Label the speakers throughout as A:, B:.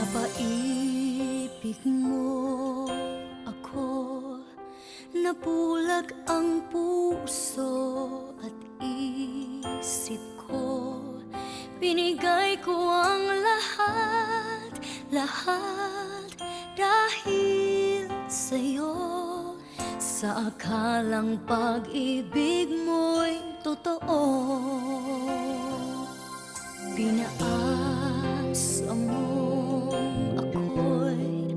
A: Napaibig mo ako, nabulag ang puso at isip ko. Binigay ko ang lahat, lahat dahil sa'yo. Sa akalang pag-ibig mo'y totoo, pinaasa mong ako'y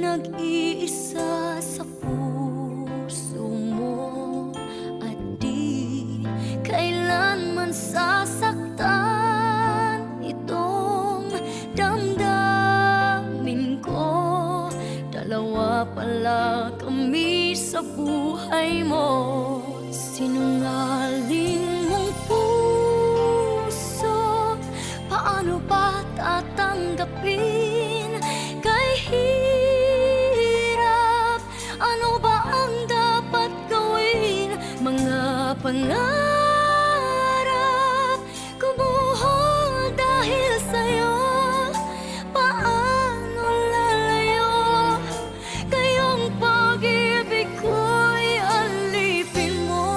A: nag-iisa sa puso mo, at di kailanman sasaktan itong damdamin ko. Dalawa pala kami sa buhay mo. Sinungaling mong puso, paano ba tatanggapin? Kay hirap, ano ba ang dapat gawin? Mga pangarap kumuhol dahil sa'yo. Paano lalayo? Kayong pag-ibig ko'y alipin mo.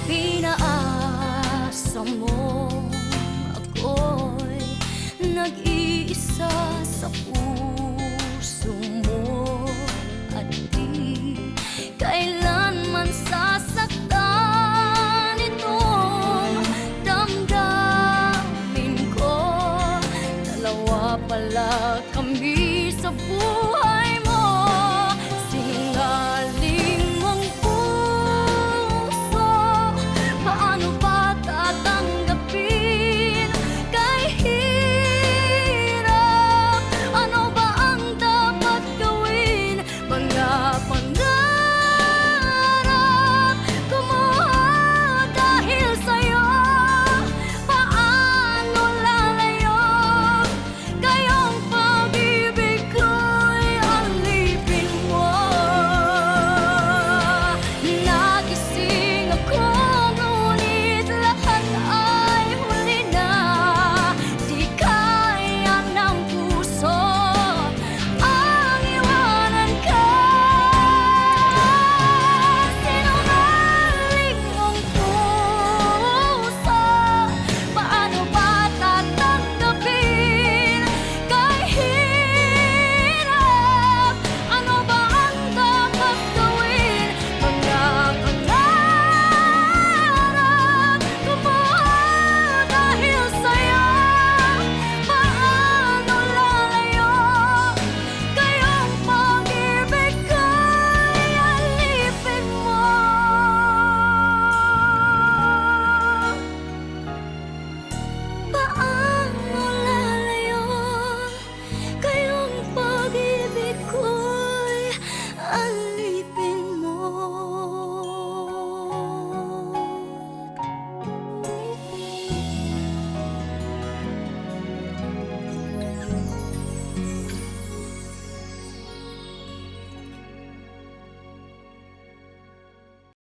A: Pinaasa mo ako'y nag-iisa sa puso mo, at di kailanman sasaktan itong damdamin ko. Dalawa pala kami sa buhay